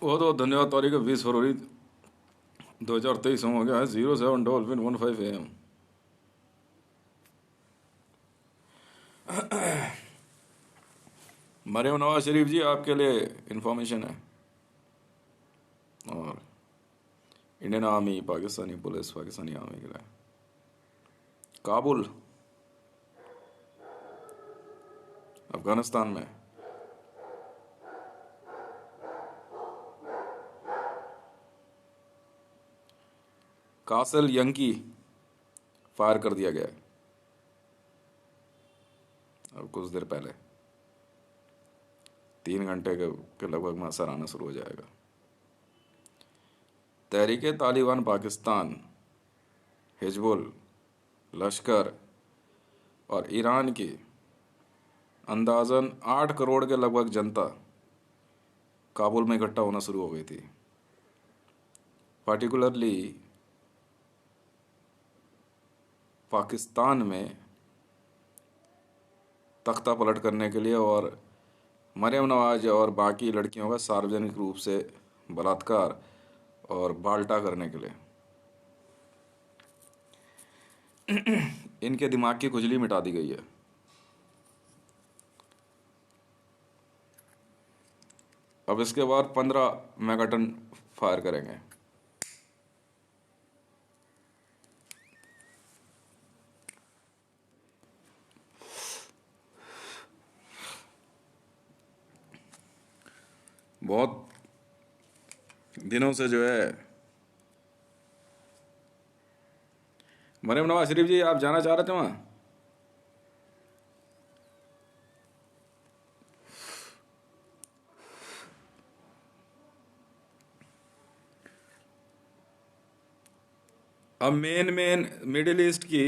वो तो धन्यवाद तारीख है 20 फरवरी 2023 हो गया है। 07 डॉल्फिन 15 AM। मरियम नवाज शरीफ जी, आपके लिए इंफॉर्मेशन है। और Indian army, Pakistani police, Pakistani army के लिए काबुल, अफगानिस्तान में कासल यंकी फायर कर दिया गया है अब कुछ देर पहले। 3 घंटे के लगभग में असर आना शुरू हो जाएगा। तहरीक तालिबान पाकिस्तान, हिजबुल, लश्कर और ईरान की अंदाजन 8 करोड़ के लगभग जनता काबुल में इकट्ठा होना शुरू हो गई थी। पार्टिकुलरली पाकिस्तान में तख्ता पलट करने के लिए और मरियम नवाज और बाकी लड़कियों का सार्वजनिक रूप से बलात्कार और बाल्टा करने के लिए। इनके दिमाग की खुजली मिटा दी गई है। अब इसके बाद 15 मेगाटन फायर करेंगे। बहुत दिनों से जो है, मरियम नवाज शरीफ जी, आप जाना चाह रहे थे वहां? अब मेन मेन मिडिल ईस्ट की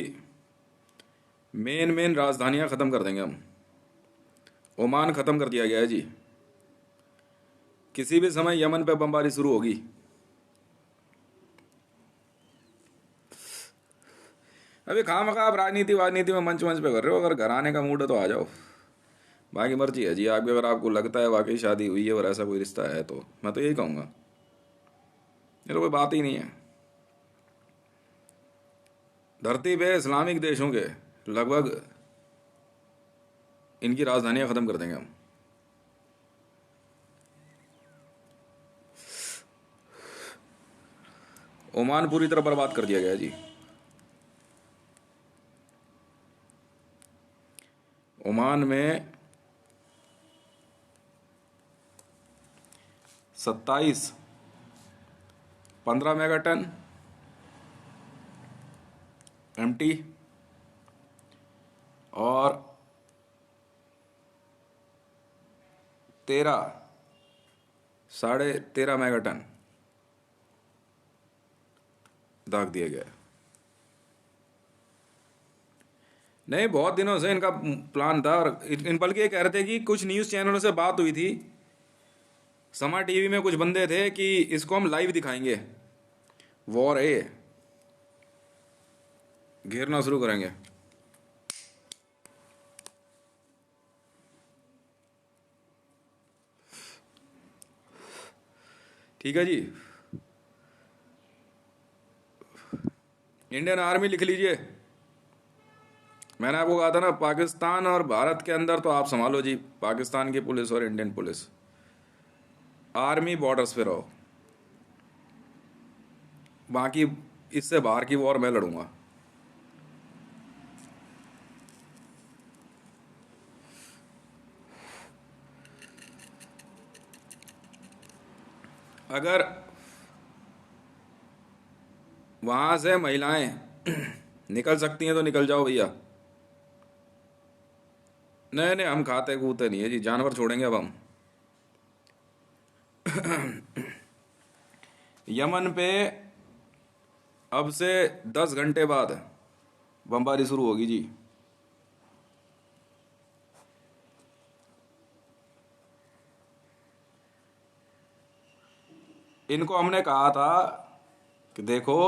मेन मेन राजधानियां ख़त्म कर देंगे हम। ओमान ख़त्म कर दिया गया है जी। किसी भी समय यमन पे बमबारी शुरू होगी। अभी खामखा आप राजनीति वाजनीति में मंच मंच पे कर रहे हो। अगर घर आने का मूड है तो आ जाओ, बाकी मर्जी है जी आपकी। अगर आपको लगता है वाकई शादी हुई है और ऐसा कोई रिश्ता है तो मैं तो यही कहूँगा, ये तो कोई बात ही नहीं है। धरती पे इस्लामिक देशों के लगभग इनकी राजधानियां ख़त्म कर देंगे हम। ओमान पूरी तरह बर्बाद कर दिया गया है जी। ओमान में 27 15 मेगाटन एमटी और 13 साढ़े 13 मेगाटन दाग दिया गया है। नहीं, बहुत दिनों से इनका प्लान था। और इन बल्कि ये कह रहे थे कि कुछ न्यूज़ चैनलों से बात हुई थी, समा टीवी में कुछ बंदे थे कि इसको हम लाइव दिखाएंगे, वॉर है, घेरना शुरू करेंगे। ठीक है जी। इंडियन आर्मी लिख लीजिए। मैंने आपको कहा था ना, पाकिस्तान और भारत के अंदर तो आप संभालो जी, पाकिस्तान की पुलिस और इंडियन पुलिस। आर्मी बॉर्डर्स पे रहो, बाकी इससे बाहर की वॉर मैं लड़ूंगा। अगर वहां से महिलाएं निकल सकती हैं तो निकल जाओ भैया। नहीं नहीं, हम खाते कूते नहीं है जी, जानवर छोड़ेंगे अब हम। यमन पे अब से 10 घंटे बाद बमबारी शुरू होगी जी। इनको हमने कहा था कि देखो,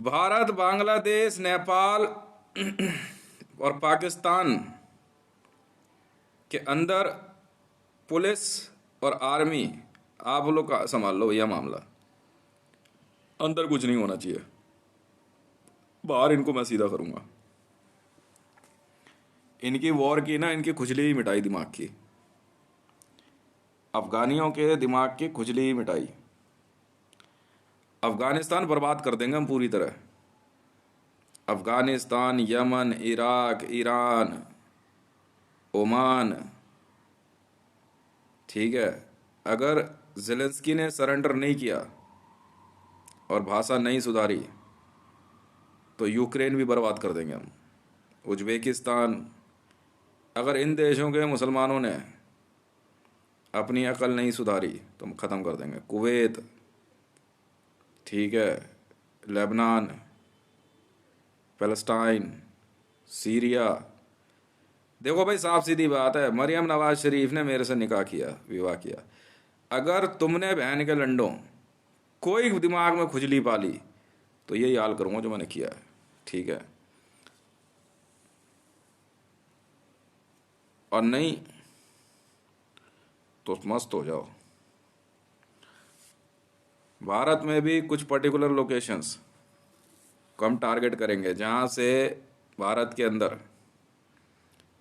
भारत, बांग्लादेश, नेपाल और पाकिस्तान के अंदर पुलिस और आर्मी, आप लोग का संभाल लो यह मामला। अंदर कुछ नहीं होना चाहिए, बाहर इनको मैं सीधा करूंगा। इनकी वॉर की ना, इनकी खुजली ही मिटाई दिमाग की, अफगानियों के दिमाग की खुजली ही मिटाई। अफगानिस्तान बर्बाद कर देंगे हम पूरी तरह। Afghanistan, Yemen, Iraq, Iran, Oman, ठीक है। अगर ज़ेलेंस्की ने सरेंडर नहीं किया और भाषा नहीं सुधारी तो यूक्रेन भी बर्बाद कर देंगे हम, उज्बेकिस्तान। अगर इन देशों के मुसलमानों ने अपनी अकल नहीं सुधारी तो हम ख़त्म कर देंगे। कुवैत, ठीक है, लेबनान, फ़लस्तीन, सीरिया। देखो भाई, साफ सीधी बात है, मरियम नवाज शरीफ ने मेरे से निकाह किया, विवाह किया। अगर तुमने बहन के लंडों कोई दिमाग में खुजली पाली तो यही हाल करूँगा जो मैंने किया है, ठीक है। और नहीं तो मस्त हो जाओ। भारत में भी कुछ पर्टिकुलर लोकेशंस को हम टारगेट करेंगे जहाँ से भारत के अंदर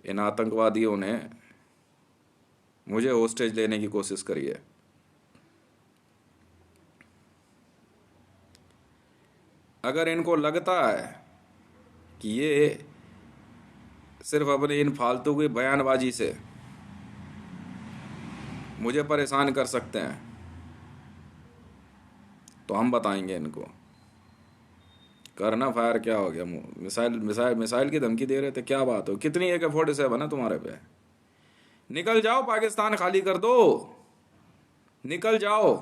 इन आतंकवादियों ने मुझे होस्टेज लेने की कोशिश करी है। अगर इनको लगता है कि ये सिर्फ अपने इन फालतू की बयानबाजी से मुझे परेशान कर सकते हैं तो हम बताएंगे इनको। करना फायर क्या हो गया, मिसाइल मिसाइल मिसाइल की धमकी दे रहे थे, क्या बात हो? कितनी AK-47 है तुम्हारे पे? निकल जाओ, पाकिस्तान खाली कर दो, निकल जाओ,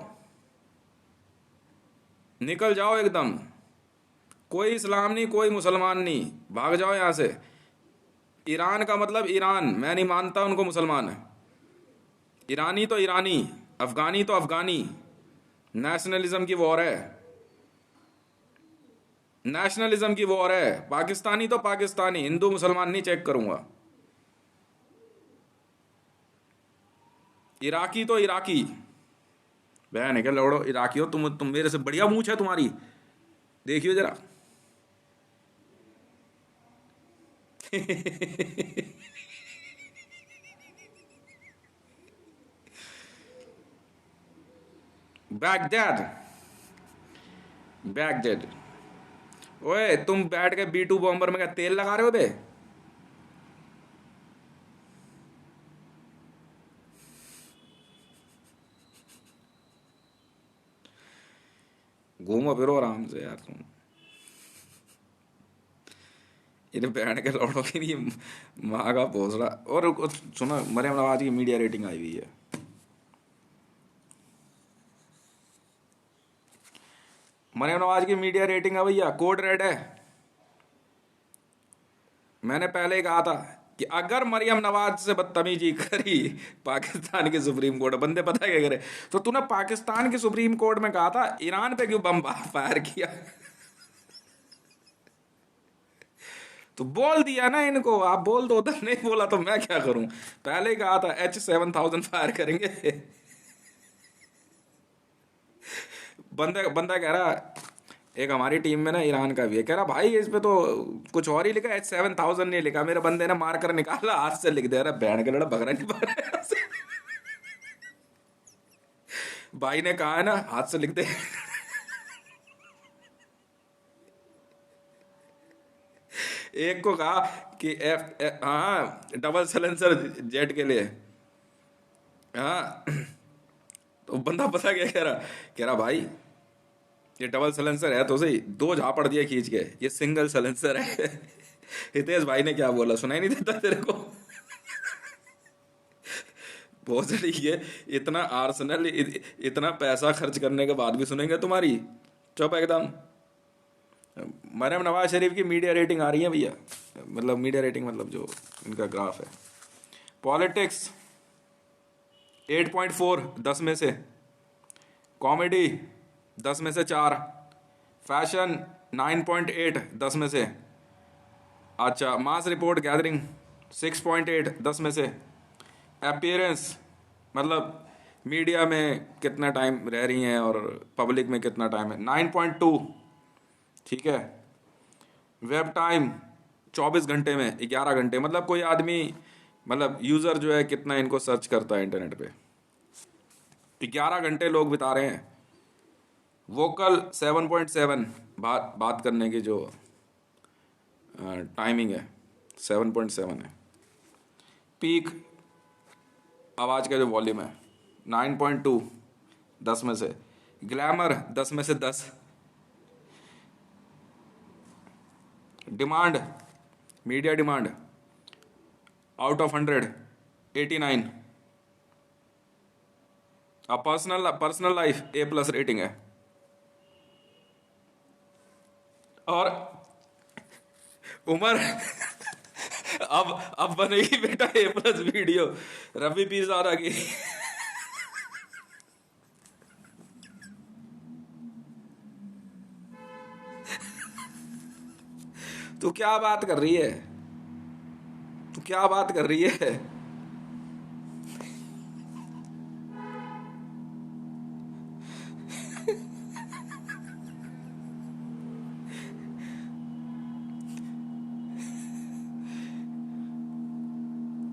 निकल जाओ एकदम। कोई इस्लाम नहीं, कोई मुसलमान नहीं, भाग जाओ यहाँ से। ईरान का मतलब ईरान, मैं नहीं मानता उनको मुसलमान है। ईरानी तो ईरानी, अफगानी तो अफगानी। नेशनलिज्म की वॉर है, नेशनलिज्म की वॉर है। पाकिस्तानी तो पाकिस्तानी, हिंदू मुसलमान नहीं चेक करूंगा। इराकी तो इराकी, बहन है क्या लौड़ो, इराकी हो तुम मेरे से बढ़िया मूंछ है तुम्हारी, देखियो जरा। बैगडेड, बैगडेड। ओए तुम बैठ के B-2 बॉम्बर में क्या तेल लगा रहे हो बे? घूमो फिरो आराम से यार तुम। इन्हें बैठ के लौटो कि नहीं, माँ का भोसड़ा। और सुनो, मरियम नवाज की मीडिया रेटिंग आई हुई है। मरियम नवाज की मीडिया रेटिंग है भैया, कोड रेड है। मैंने पहले ही कहा था कि अगर मरियम नवाज से बदतमीजी करी पाकिस्तान के सुप्रीम कोर्ट, बंदे पता है क्या करे? तो तूने पाकिस्तान के सुप्रीम कोर्ट में कहा था ईरान पे क्यों बम फायर किया? तो बोल दिया ना इनको, आप बोल दो। उधर नहीं बोला तो मैं क्या करूं? पहले ही कहा था H-7000 फायर करेंगे। बंदा बंदा कह रहा, एक हमारी टीम में ना ईरान का भी है, कह रहा भाई इस पे तो कुछ और ही लिखा, H-7000 नहीं लिखा। मेरे बंदे ने मार कर निकाला, हाथ से लिख दे रहा, बैंड के लड़ा भगरा नहीं पा रहा है। भाई ने कहा है ना, हाथ से लिख दे। एक को कहा कि हाँ, डबल सलेंसर जेट के लिए। हाँ, तो बंदा पता क्या कह रहा, कह रहा भाई ये डबल सलेंसर है तो सही, दो झापड़ दिए खींच के, ये सिंगल सलेंसर है। हितेश भाई ने क्या बोला, सुनाई नहीं देता तेरे को? बहुत सही है। इतना आर्सेनल, इतना पैसा खर्च करने के बाद भी सुनेंगे तुम्हारी? चुप एकदम। मरियम नवाज शरीफ की मीडिया रेटिंग आ रही है भैया, मतलब मीडिया रेटिंग मतलब जो इनका ग्राफ है। पॉलिटिक्स 8.4 10 में से, कॉमेडी 10 में से 4, फैशन 9.8 10 में से। अच्छा, मास रिपोर्ट गैदरिंग 6.8 10 में से। अपीयरेंस मतलब मीडिया में कितना टाइम रह रही हैं और पब्लिक में कितना टाइम है, 9.2। ठीक है। वेब टाइम 24 घंटे में 11 घंटे, मतलब कोई आदमी, मतलब यूज़र जो है कितना इनको सर्च करता है इंटरनेट पे, 11 घंटे लोग बिता रहे हैं। वोकल 7.7, बात करने की जो टाइमिंग है 7.7 है। पीक आवाज़ का जो वॉल्यूम है 9.2 10 में से। ग्लैमर 10 में से 10। Demand, media demand out of 100 89। अब पर्सनल लाइफ A+ रेटिंग है। और उम्र अब बनेगी बेटा A+ वीडियो रवि पीरजादा की। तू क्या बात कर रही है, तू क्या बात कर रही है?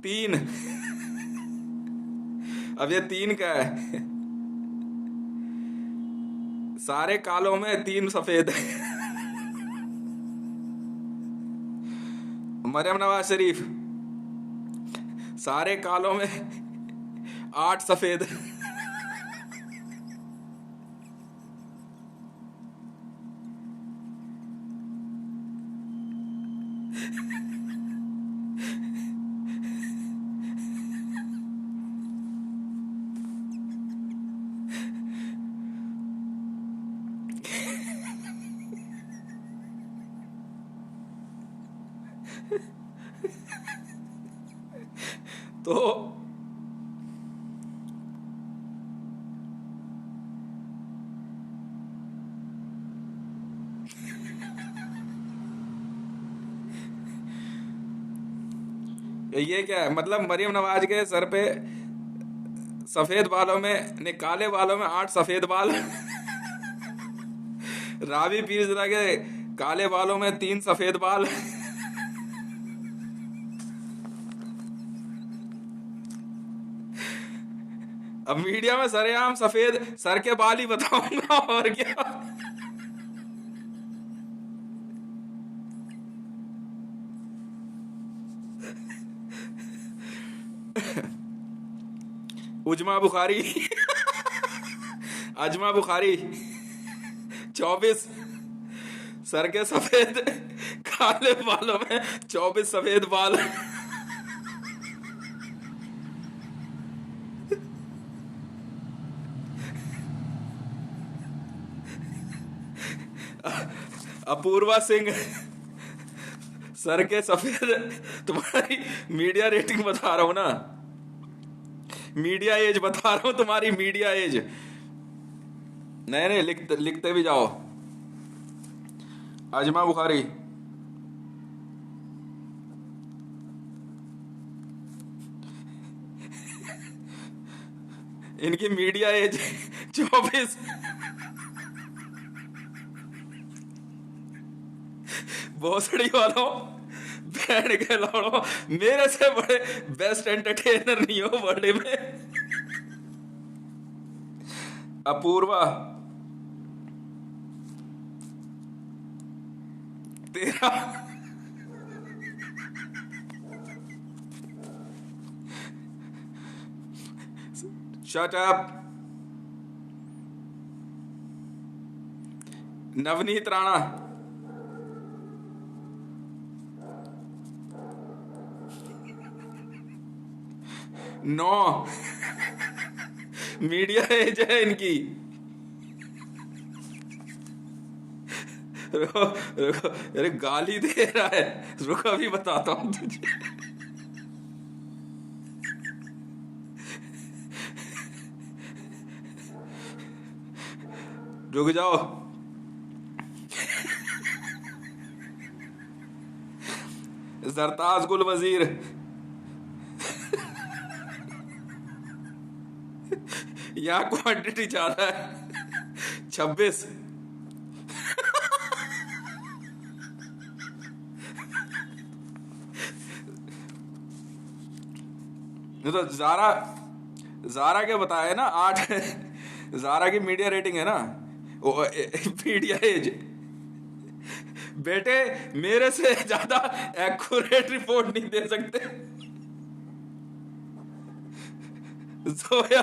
तीन। अब ये तीन का है। सारे कालों में तीन सफेद। मरियम नवाज शरीफ, सारे कालों में 8 सफेद। तो ये क्या है, मतलब मरियम नवाज के सर पे सफेद बालों में नहीं, काले बालों में 8 सफेद बाल। रावी पीरज़ादा के काले बालों में 3 सफेद बाल। अब मीडिया में सरेआम सफेद सर के बाल ही बताऊंगा और क्या। उजमा बुखारी, अजमा बुखारी 24, सर के सफेद काले बालों में 24 सफेद बाल। अपूर्वा सिंह, सर के सफेद। तुम्हारी मीडिया रेटिंग बता रहा हूं ना, मीडिया एज बता रहा हूं, तुम्हारी मीडिया एज। नहीं नहीं, लिखते भी जाओ। अजमा बुखारी, इनकी मीडिया एज 24। भोसड़ी वालों, बैंड के लौड़ो, मेरे से बड़े बेस्ट एंटरटेनर नहीं हो वर्ल्ड में। Apoorva 13। Shut up. Navneet Rana 9। Media age है इनकी। रुको रुको, अरे गाली दे रहा है, रुको अभी बताता हूं तुझे। रुक जाओ। सरताज गुल वजीर। या क्वांटिटी ज्यादा है, 26। नहीं तो जारा, जारा के बताया ना 8। जारा की मीडिया रेटिंग है ना, मीडिया एज। बेटे मेरे से ज्यादा एक्यूरेट रिपोर्ट नहीं दे सकते। जोया,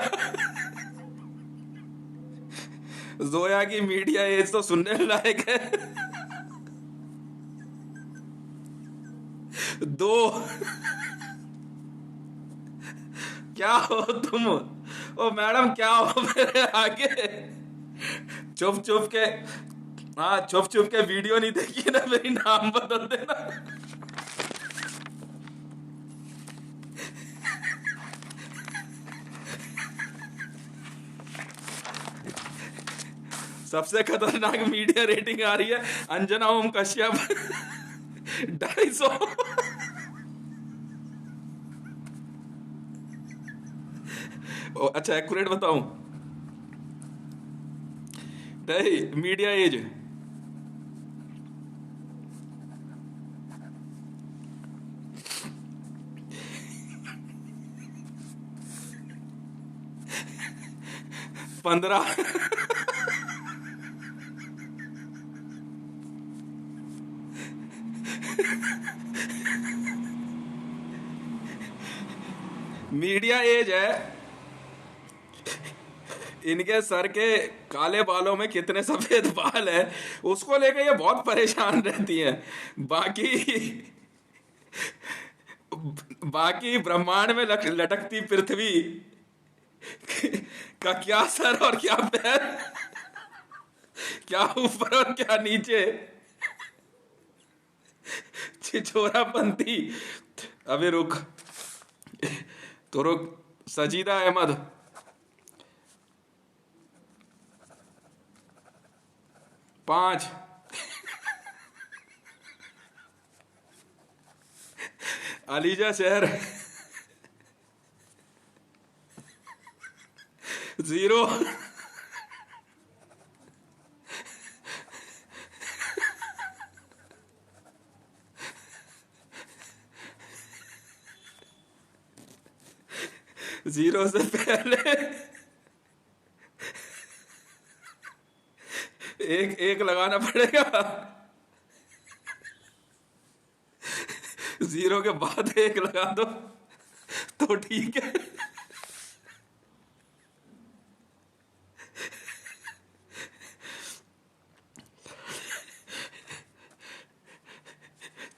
जोया की मीडिया एज तो सुनने लायक है। 2। क्या हो तुम? ओ मैडम क्या हो मेरे आगे? चुप चुप के, हाँ चुप चुप के वीडियो नहीं देखी ना, मेरी नाम बदल देना। सबसे खतरनाक मीडिया रेटिंग आ रही है अंजना ओम कश्यप, 250। अच्छा एक्यूरेट बताऊं? नहीं, मीडिया एज। पंद्रह। मीडिया एज है। इनके सर के काले बालों में कितने सफेद बाल है, उसको लेके ये बहुत परेशान रहती हैं। बाकी, बाकी ब्रह्मांड में लटकती पृथ्वी का क्या सर और क्या पैर, क्या ऊपर और क्या नीचे, छिछोरापंथी। अबे रुक, तो रुक। सजीदा अहमद, 5। अलीजा शहर, 0। जीरो से पहले एक एक लगाना पड़ेगा, 0 के बाद एक लगा दो तो ठीक है।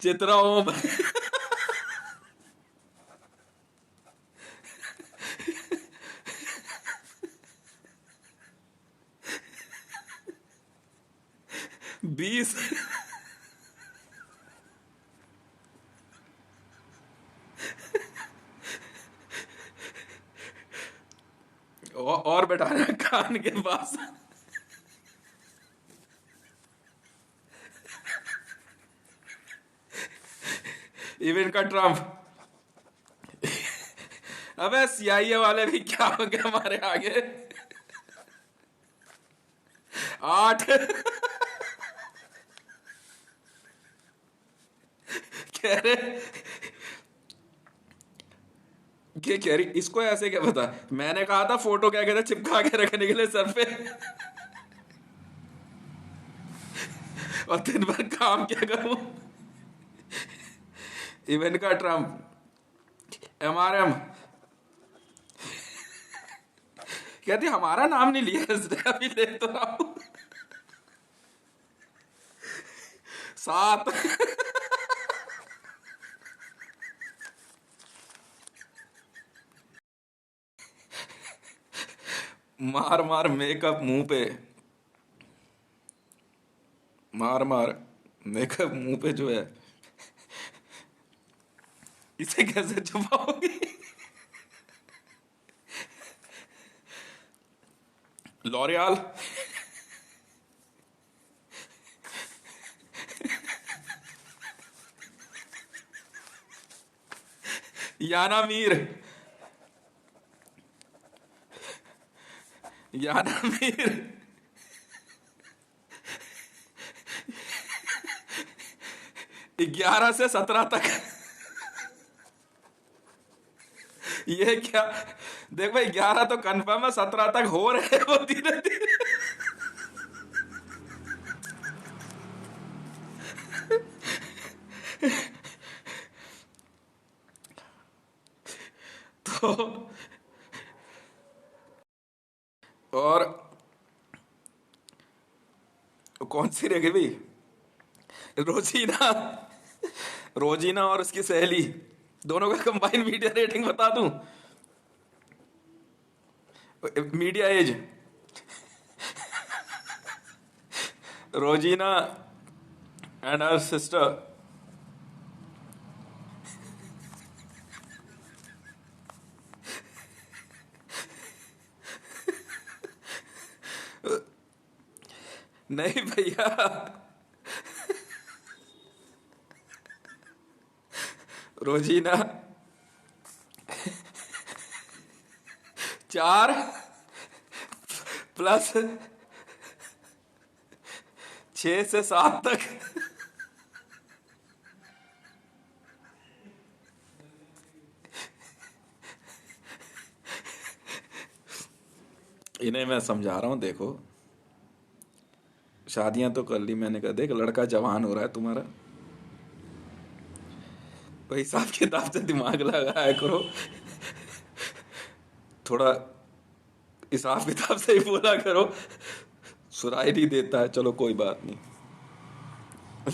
चित्रा ओम, 20। और बैठाना कान के पास। इवेंट का ट्रम्प। अबे सीआईए वाले भी क्या हो गए हमारे आगे। 8। कह रहे, कह रही इसको ऐसे क्या पता? मैंने कहा था फोटो क्या कहता चिपका के रखने के लिए सर पे, और दिन भर काम क्या करूं। इवेंट का ट्रम्प, एमआरएम। कहती हमारा नाम नहीं लिया इसने, अभी ले तो रहा हूं। 7। मार मार मेकअप मुंह पे, मार मार मेकअप मुंह पे जो है, इसे कैसे छुपाओगी? लॉरियाल, याना मीर, याना मीर, 11 से 17 तक। ये क्या? देख भाई, 11 तो कन्फर्म है, 17 तक हो रहे हैं वो धीरे धीरे। तो और कौन सी रह गई भाई? रोजीना, रोजीना और उसकी सहेली, दोनों का कंबाइन मीडिया रेटिंग बता दूं? Media age, Rozina and her sister, नहीं भैया, रोजीना 4 + 6 से 7 तक। इन्हें मैं समझा रहा हूं, देखो शादियां तो कर ली मैंने, कहा देख लड़का जवान हो रहा है तुम्हारा, तो हिसाब किताब से दिमाग लगाया करो थोड़ा, हिसाब किताब से ही बोला करो। सुराई नहीं देता है, चलो कोई बात नहीं,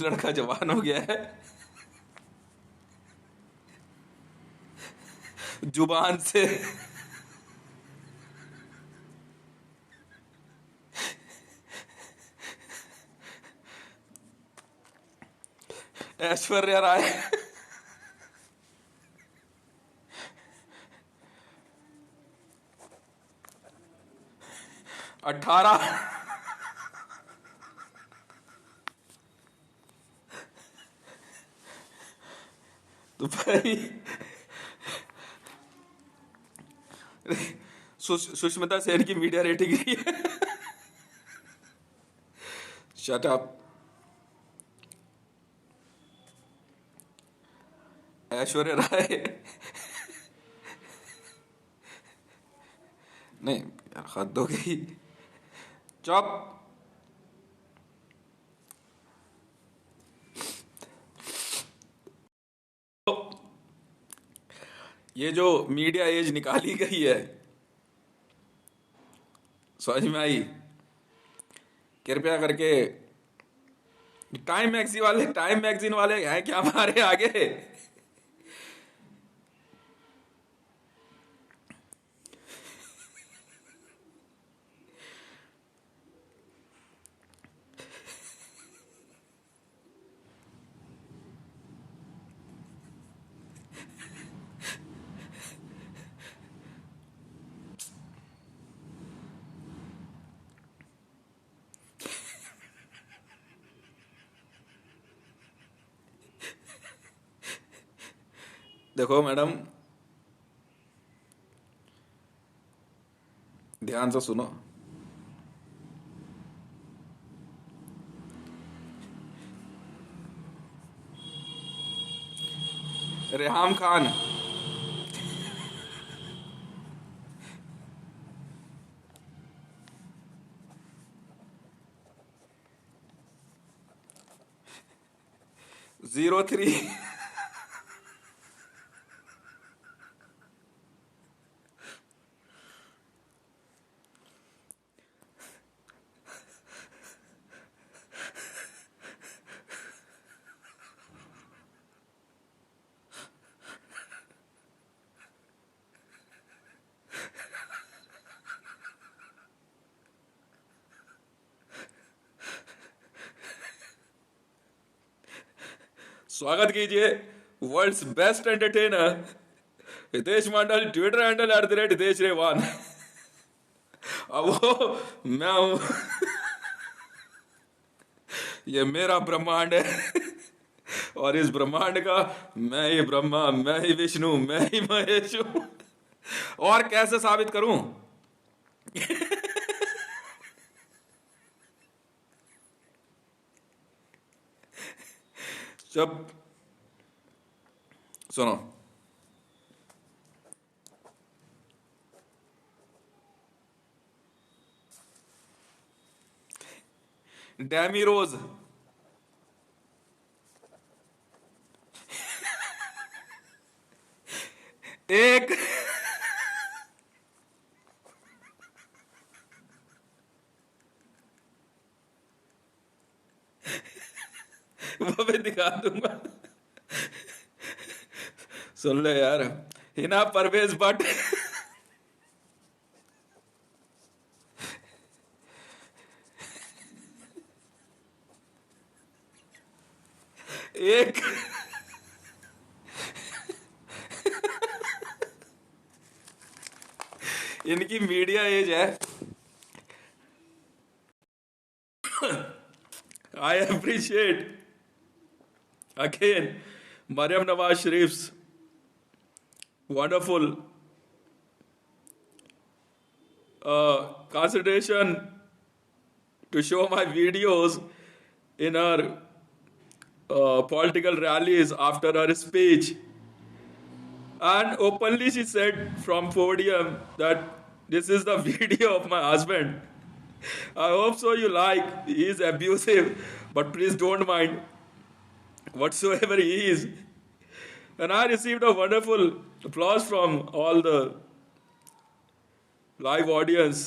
लड़का जवान हो गया है, जुबान से। ऐश्वर्या राय 18। तो भाई सुष्मिता सेन की मीडिया रेटिंग रही है। Shut up. ऐश्वर्या राय, नहीं यार हद हो गई, चुप। ये जो मीडिया एज निकाली गई है, समझ में आई? कृपया करके टाइम मैगजीन वाले हैं क्या हमारे आगे? देखो मैडम, ध्यान से सुनो। Reham Khan, zero three. स्वागत कीजिए वर्ल्ड्स बेस्ट एंटरटेनर हितेश मंडल, ट्विटर हैंडल @हितेश रेवान। अब वो मैं हूं, ये मेरा ब्रह्मांड है और इस ब्रह्मांड का मैं ही ब्रह्मा, मैं ही विष्णु, मैं ही महेश हूं। और कैसे साबित करूं? जब सुनो, डैमी रोज एक वो भी दिखा दूंगा। सुन ले यार, हिना परवेज भट्ट एक इनकी मीडिया एज है। I appreciate again Maryam Nawaz Sharif's wonderful consideration to show my videos in her political rallies after her speech. And openly she said from podium that this is the video of my husband. I hope so you like. He is abusive, but please don't mind whatsoever he is. And I received a wonderful applause from all the live audience.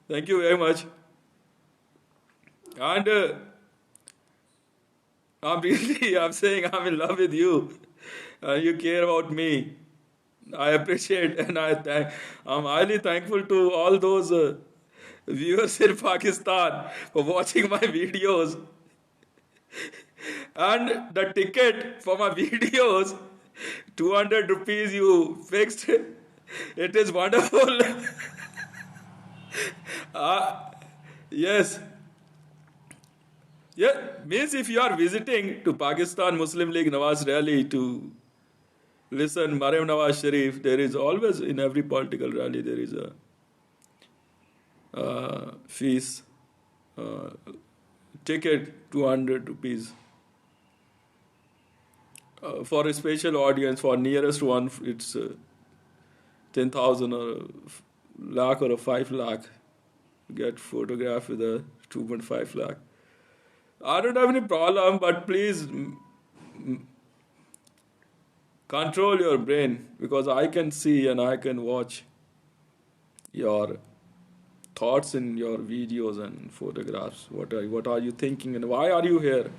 Thank you very much. And I'm saying I'm in love with you. You care about me. I appreciate and I'm highly thankful to all those viewers in Pakistan for watching my videos. And the ticket for my videos, 200 rupees you fixed. It is wonderful. Yes. Yeah, means if you are visiting to Pakistan Muslim League Nawaz rally to listen Mariam Nawaz Sharif, there is always in every political rally there is a fees, ticket 200 rupees. For a special audience, for nearest one, it's 10,000 or a lakh or a 5 lakh. Get photographed with a 2.5 lakh. I don't have any problem, but please control your brain because I can see and I can watch your thoughts in your videos and photographs. What are you thinking and why are you here?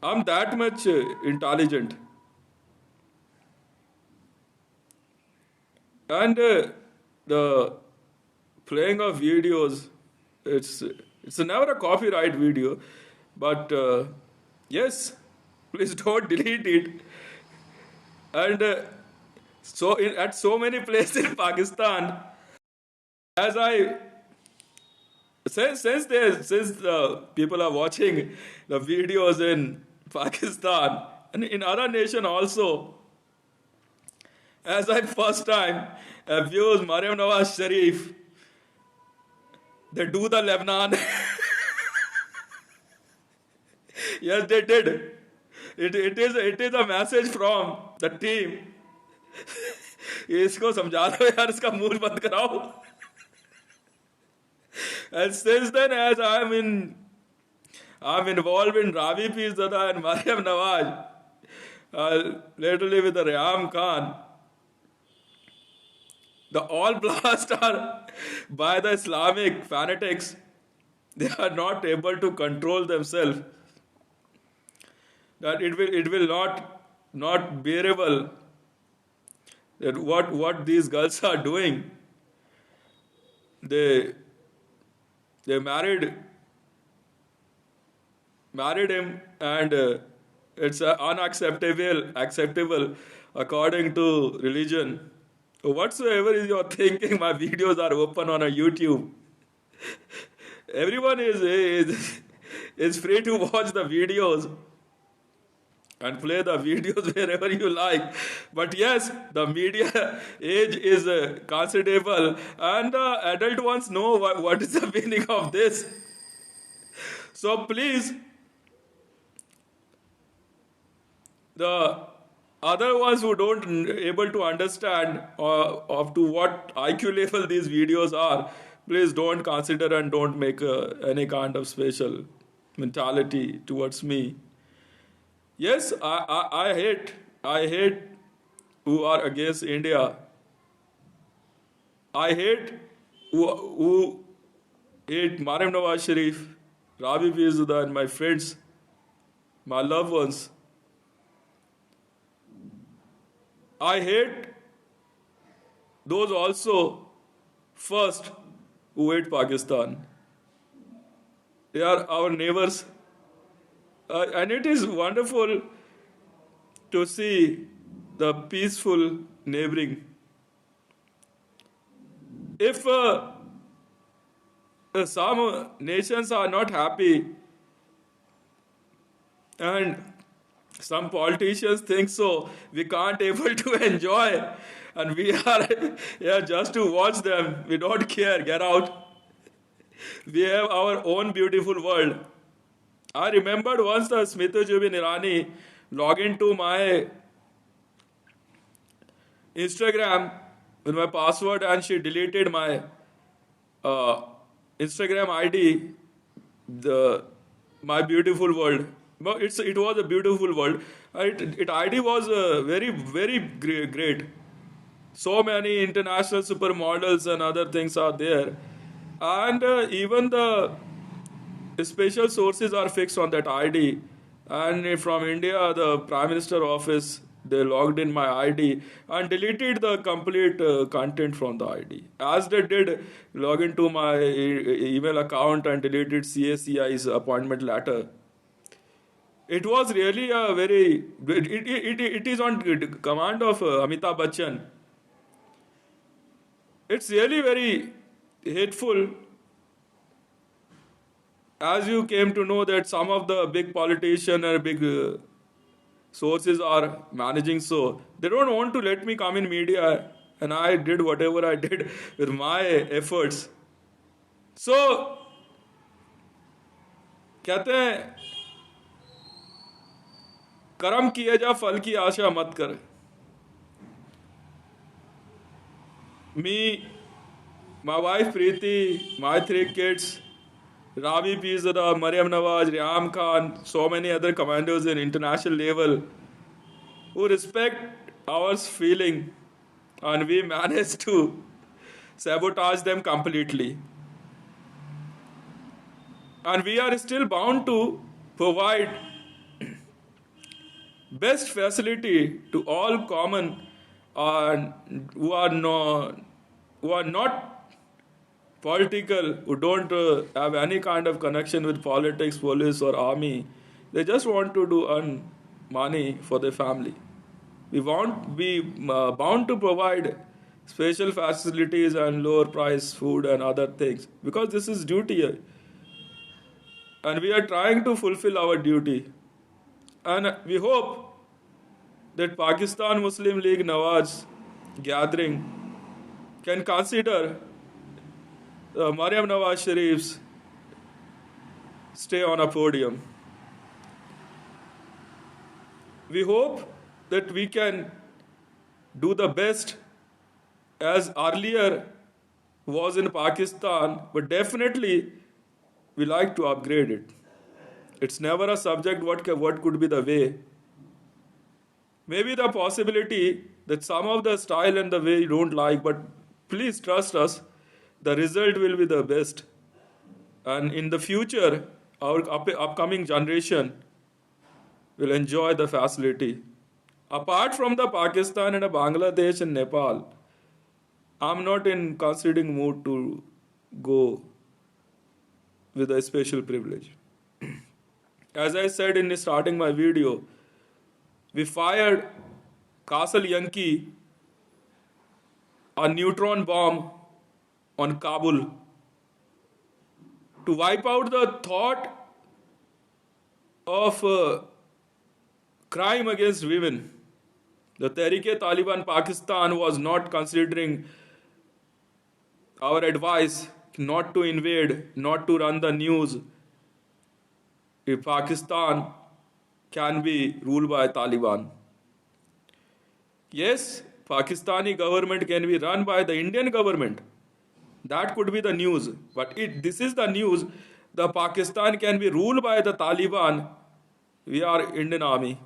I'm that much intelligent. And the playing of videos, it's never a copyright video, but yes, please don't delete it. And at so many places in Pakistan, as I since the people are watching the videos in Pakistan and in other nation also, as I first time abused Mariam Nawaz Sharif, they do the Lebanon. Yes, they did. It is a message from the team. इसको समझा दो यार, इसका mood बंद कराओ. And since then, as I'm involved in Ravi Pirzada and Mariam Nawaz, lately with the Rayam Khan, the all blast are by the Islamic fanatics. They are not able to control themselves. That it will not bearable. That what these girls are doing. They married him, and it's acceptable according to religion. Whatsoever is your thinking, my videos are open on a YouTube. Everyone is free to watch the videos and play the videos wherever you like. But yes, the media age is considerable, and the adult ones know what is the meaning of this. So please, the other ones who don't able to understand of to what IQ level these videos are, please don't consider and don't make any kind of special mentality towards me. Yes, I hate who are against India. I hate who hate Mariam Nawaz Sharif, Rabi Pizuda, and my friends, my loved ones. I hate those also first who hate Pakistan. They are our neighbors, and it is wonderful to see the peaceful neighboring. If some nations are not happy and some politicians think so, we can't able to enjoy, and we are here just to watch them. We don't care. Get out. We have our own beautiful world. I remembered once the Smita Jubin Irani logged into my Instagram with my password and she deleted my uh, Instagram ID, the my beautiful world. But it was a beautiful world. It ID was very great. So many international supermodels and other things are there, and even the special sources are fixed on that ID. And from India, the Prime Minister office, they logged in my ID and deleted the complete content from the ID. As they did log into my email account and deleted CACI's appointment letter. It was really a very, it is on command of Amitabh Bachchan. It's really very hateful, as you came to know that some of the big politicians and big sources are managing, so they don't want to let me come in media, and I did whatever I did with my efforts. So कहते हैं कर्म किए जा फल की आशा मत कर. Me, my wife Preeti, my three kids, Ravi Pizada, Mariam Nawaz, Riam Khan, so many other commanders in international level who respect our feeling, and we managed to sabotage them completely. And we are still bound to provide best facility to all common who are not political, who don't have any kind of connection with politics, police, or army. They just want to do earn money for their family. We won't be bound to provide special facilities and lower price food and other things because this is duty, and we are trying to fulfill our duty. And we hope that Pakistan Muslim League Nawaz gathering can consider Mariam Nawaz Sharif's stay on a podium. We hope that we can do the best as earlier was in Pakistan, but definitely we like to upgrade it. It's never a subject what could be the way. Maybe the possibility that some of the style and the way you don't like, but please trust us, the result will be the best. And in the future, our upcoming generation will enjoy the facility. Apart from the Pakistan and Bangladesh and Nepal, I'm not in considering mood to go with a special privilege. As I said in starting my video, we fired Castle Yankee, a neutron bomb on Kabul to wipe out the thought of crime against women. The Tehreek-e-Taliban Pakistan was not considering our advice not to invade, not to run the news. If Pakistan can be ruled by Taliban. Yes, Pakistani government can be run by the Indian government. That could be the news. But this is the news. The Pakistan can be ruled by the Taliban. We are Indian army.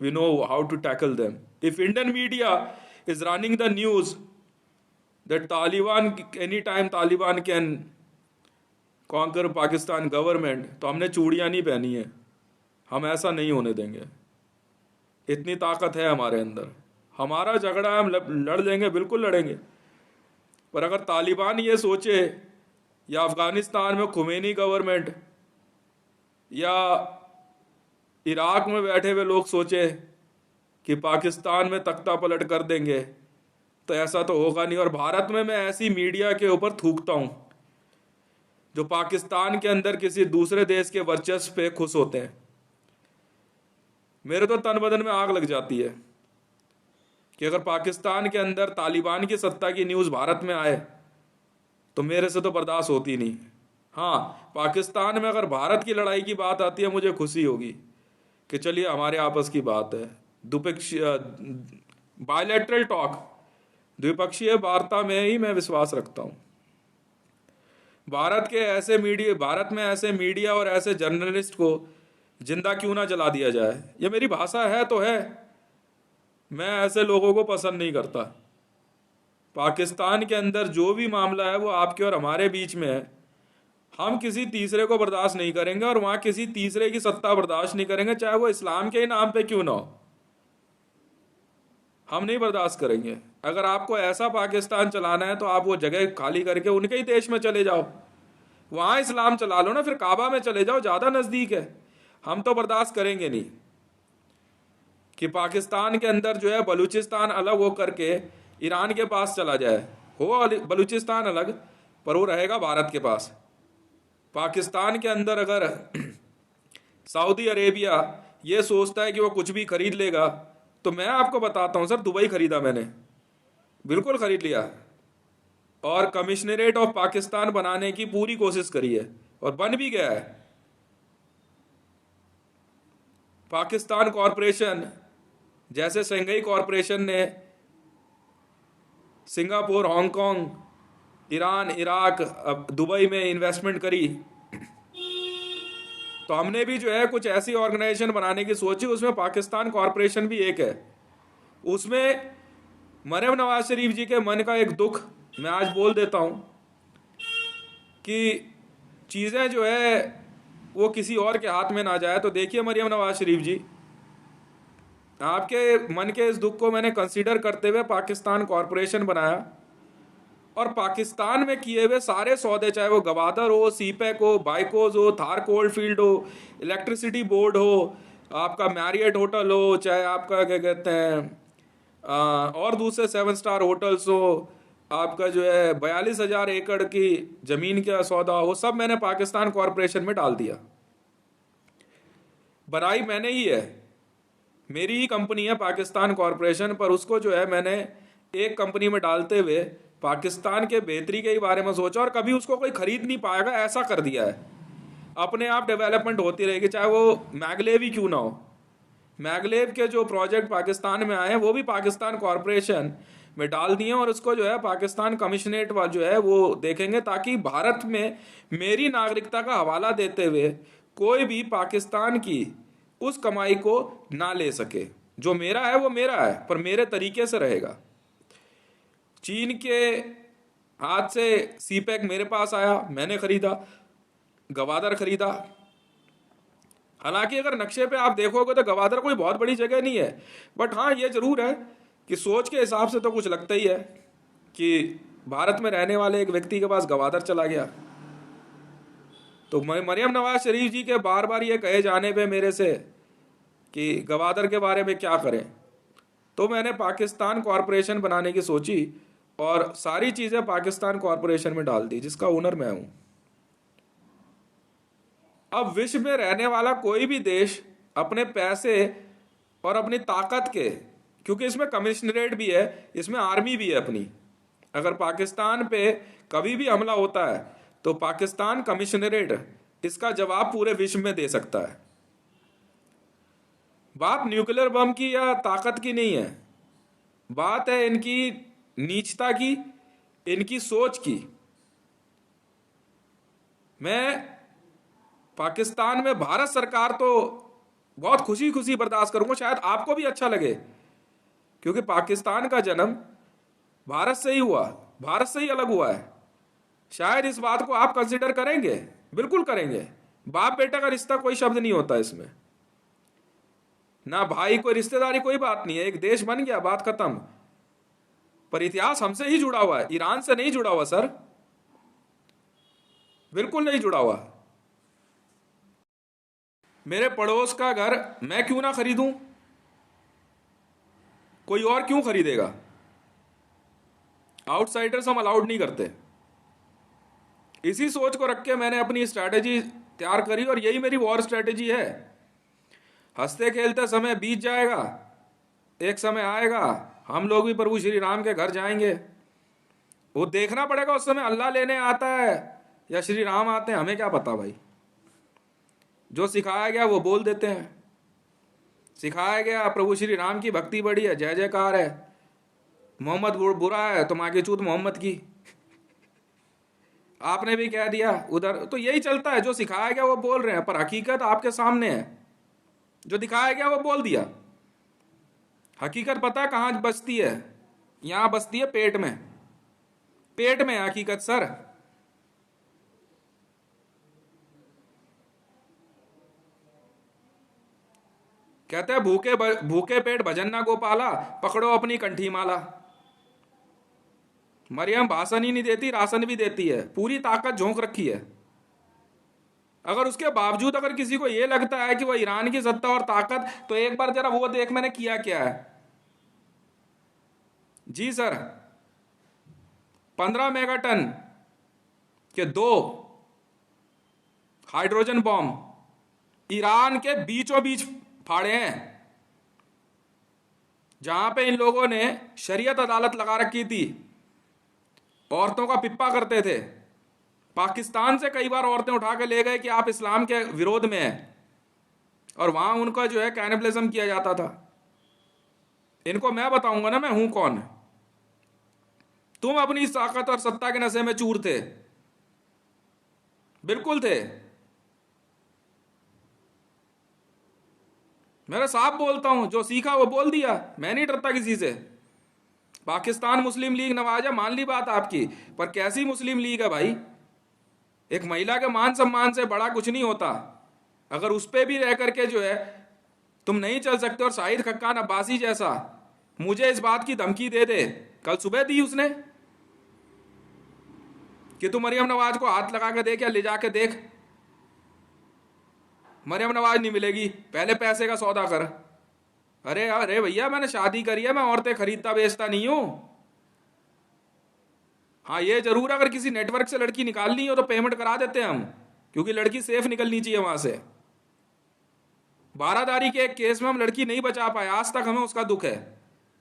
We know how to tackle them. If Indian media is running the news that Taliban, anytime Taliban can conquer Pakistan government, तो हमने चूड़ियाँ नहीं पहनी है. हम ऐसा नहीं होने देंगे. इतनी ताकत है हमारे अंदर. हमारा झगड़ा हम लड़ लेंगे, बिल्कुल लड़ेंगे. पर अगर तालिबान ये सोचे या अफगानिस्तान में खुमैनी गवर्नमेंट या इराक में बैठे हुए लोग सोचे कि पाकिस्तान में तख्ता पलट कर देंगे, तो ऐसा तो होगा नहीं. और भारत में मैं ऐसी मीडिया के ऊपर थूकता हूं जो पाकिस्तान के अंदर किसी दूसरे देश के वर्चस्व पे खुश होते हैं. मेरे तो तन बदन में आग लग जाती है कि अगर पाकिस्तान के अंदर तालिबान की सत्ता की न्यूज़ भारत में आए तो मेरे से तो बर्दाश्त होती नहीं. हाँ, पाकिस्तान में अगर भारत की लड़ाई की बात आती है मुझे खुशी होगी कि चलिए हमारे आपस की बात है. द्विपक्षीय बायलैटरल टॉक, द्विपक्षीय वार्ता में ही मैं विश्वास रखता हूँ. भारत में ऐसे मीडिया और ऐसे जर्नलिस्ट को जिंदा क्यों ना जला दिया जाए. ये मेरी भाषा है तो है, मैं ऐसे लोगों को पसंद नहीं करता. पाकिस्तान के अंदर जो भी मामला है वो आपके और हमारे बीच में है. हम किसी तीसरे को बर्दाश्त नहीं करेंगे और वहां किसी तीसरे की सत्ता बर्दाश्त नहीं करेंगे, चाहे वो इस्लाम के ही नाम पे क्यों ना हो. हम नहीं बर्दाश्त करेंगे. अगर आपको ऐसा पाकिस्तान चलाना है तो आप वो जगह खाली करके उनके ही देश में चले जाओ, वहां इस्लाम चला लो ना, फिर काबा में चले जाओ, ज्यादा नजदीक है. हम तो बर्दाश्त करेंगे नहीं कि पाकिस्तान के अंदर जो है बलूचिस्तान अलग हो करके ईरान के पास चला जाए. हो बलूचिस्तान अलग, पर वो रहेगा भारत के पास. पाकिस्तान के अंदर अगर सऊदी अरेबिया ये सोचता है कि वो कुछ भी खरीद लेगा, तो मैं आपको बताता हूं सर, दुबई खरीदा मैंने, बिल्कुल खरीद लिया, और कमिश्नरेट ऑफ पाकिस्तान बनाने की पूरी कोशिश करी है और बन भी गया है. पाकिस्तान कॉरपोरेशन जैसे शंघाई कॉरपोरेशन ने Singapore, Hong Kong, Iran, Iraq, Dubai में इन्वेस्टमेंट करी, तो हमने भी जो है कुछ ऐसी ऑर्गेनाइजेशन बनाने की सोची. उसमें पाकिस्तान कॉरपोरेशन भी एक है. उसमें मरियम नवाज शरीफ जी के मन का एक दुख मैं आज बोल देता हूं कि चीज़ें जो है वो किसी और के हाथ में ना जाए. तो देखिए मरियम नवाज शरीफ जी, आपके मन के इस दुख को मैंने कंसीडर करते हुए पाकिस्तान कॉरपोरेशन बनाया, और पाकिस्तान में किए हुए सारे सौदे, चाहे वो गवादर हो, सीपैक हो, बाइकोज हो, थार कोलफील्ड हो, इलेक्ट्रिसिटी बोर्ड हो, आपका मैरियट होटल हो, चाहे आपका क्या कहते हैं और दूसरे 7 स्टार होटल्स हो, आपका जो है 42,000 एकड़ की ज़मीन का सौदा हो, सब मैंने पाकिस्तान कॉरपोरेशन में डाल दिया. बनाई मैंने ही है, मेरी ही कंपनी है पाकिस्तान कॉरपोरेशन, पर उसको जो है मैंने एक कंपनी में डालते हुए पाकिस्तान के बेहतरी के ही बारे में सोचा, और कभी उसको कोई खरीद नहीं पाएगा ऐसा कर दिया है. अपने आप डेवलपमेंट होती रहेगी, चाहे वो मैगलेव ही क्यों ना हो. मैगलेव के जो प्रोजेक्ट पाकिस्तान में आए हैं वो भी पाकिस्तान कॉरपोरेशन में डाल दिए, और उसको जो है पाकिस्तान कमिश्नरेट जो है वो देखेंगे, ताकि भारत में मेरी नागरिकता का हवाला देते हुए कोई भी पाकिस्तान की उस कमाई को ना ले सके. जो मेरा है वो मेरा है, पर मेरे तरीके से रहेगा. चीन के हाथ से सीपैक मेरे पास आया, मैंने खरीदा, गवादर खरीदा. हालांकि अगर नक्शे पे आप देखोगे तो गवादर कोई बहुत बड़ी जगह नहीं है, बट हाँ ये जरूर है कि सोच के हिसाब से तो कुछ लगता ही है कि भारत में रहने वाले एक व्यक्ति के पास गवादर चला गया. तो मरियम नवाज शरीफ जी के बार बार ये कहे जाने पे मेरे से कि गवादर के बारे में क्या करें, तो मैंने पाकिस्तान कॉरपोरेशन बनाने की सोची और सारी चीज़ें पाकिस्तान कॉरपोरेशन में डाल दी, जिसका ओनर मैं हूँ. अब विश्व में रहने वाला कोई भी देश अपने पैसे और अपनी ताकत के, क्योंकि इसमें कमिश्नरेट भी है, इसमें आर्मी भी है अपनी, अगर पाकिस्तान पे कभी भी हमला होता है तो पाकिस्तान कमिश्नरेट इसका जवाब पूरे विश्व में दे सकता है। बात न्यूक्लियर बम की या ताकत की नहीं है, बात है इनकी नीचता की, इनकी सोच की। मैं पाकिस्तान में भारत सरकार तो बहुत खुशी खुशी बर्दाश्त करूंगा, शायद आपको भी अच्छा लगे, क्योंकि पाकिस्तान का जन्म भारत से ही हुआ, भारत से ही अलग हुआ है। शायद इस बात को आप कंसिडर करेंगे, बिल्कुल करेंगे। बाप बेटा का रिश्ता कोई शब्द नहीं होता इसमें, ना भाई कोई रिश्तेदारी, कोई बात नहीं है, एक देश बन गया, बात खत्म। पर इतिहास हमसे ही जुड़ा हुआ है, ईरान से नहीं जुड़ा हुआ सर, बिल्कुल नहीं जुड़ा हुआ। मेरे पड़ोस का घर मैं क्यों ना खरीदूं, कोई और क्यों खरीदेगा? आउटसाइडर्स हम अलाउड नहीं करते। इसी सोच को रख के मैंने अपनी स्ट्रैटेजी तैयार करी और यही मेरी वॉर स्ट्रैटेजी है। हंसते खेलते समय बीत जाएगा, एक समय आएगा हम लोग भी प्रभु श्री राम के घर जाएंगे। वो देखना पड़ेगा उस समय अल्लाह लेने आता है या श्री राम आते हैं, हमें क्या पता भाई। जो सिखाया गया वो बोल देते हैं, सिखाया गया प्रभु श्री राम की भक्ति बड़ी है, जय जयकार है, मोहम्मद बुरा है तो माँ की चूत मोहम्मद की, आपने भी कह दिया उधर। तो यही चलता है, जो सिखाया गया वो बोल रहे हैं, पर हकीकत आपके सामने है। जो दिखाया गया वो बोल दिया, हकीकत पता है कहां बसती है? यहां बसती है पेट में, पेट में हकीकत सर। कहते हैं भूखे पेट भजन ना गोपाला, पकड़ो अपनी कंठी माला। मरियम भाषण ही नहीं देती, राशन भी देती है, पूरी ताकत झोंक रखी है। अगर उसके बावजूद अगर किसी को यह लगता है कि वह ईरान की सत्ता और ताकत, तो एक बार जरा वो देख मैंने किया क्या है। जी सर, 15 मेगाटन के 2 हाइड्रोजन बॉम्ब ईरान के बीचों बीच फाड़े हैं, जहां पे इन लोगों ने शरीयत अदालत लगा रखी थी, औरतों का पिप्पा करते थे। पाकिस्तान से कई बार औरतें उठा के ले गए कि आप इस्लाम के विरोध में हैं, और वहां उनका जो है कैनिबलिज्म किया जाता था। इनको मैं बताऊंगा ना मैं हूं कौन। तुम अपनी इस ताकत और सत्ता के नशे में चूर थे, बिल्कुल थे। मैं साफ बोलता हूं, जो सीखा वो बोल दिया, मैं नहीं डरता किसी से। पाकिस्तान मुस्लिम लीग नवाजा, मान ली बात आपकी, पर कैसी मुस्लिम लीग है भाई? एक महिला के मान सम्मान से बड़ा कुछ नहीं होता। अगर उस पे भी रह करके जो है तुम नहीं चल सकते, और शाहिद खक्कान अब्बासी जैसा मुझे इस बात की धमकी दे दे, कल सुबह दी उसने कि तू मरियम नवाज को हाथ लगा के देख या ले जाके देख, मरियम नवाज नहीं मिलेगी, पहले पैसे का सौदा कर। अरे अरे भैया, मैंने शादी करी है, मैं औरतें खरीदता बेचता नहीं हूं। हाँ ये जरूर, अगर किसी नेटवर्क से लड़की निकालनी हो तो पेमेंट करा देते हैं हम, क्योंकि लड़की सेफ निकलनी चाहिए वहां से। बारादारी के एक केस में हम लड़की नहीं बचा पाए, आज तक हमें उसका दुख है,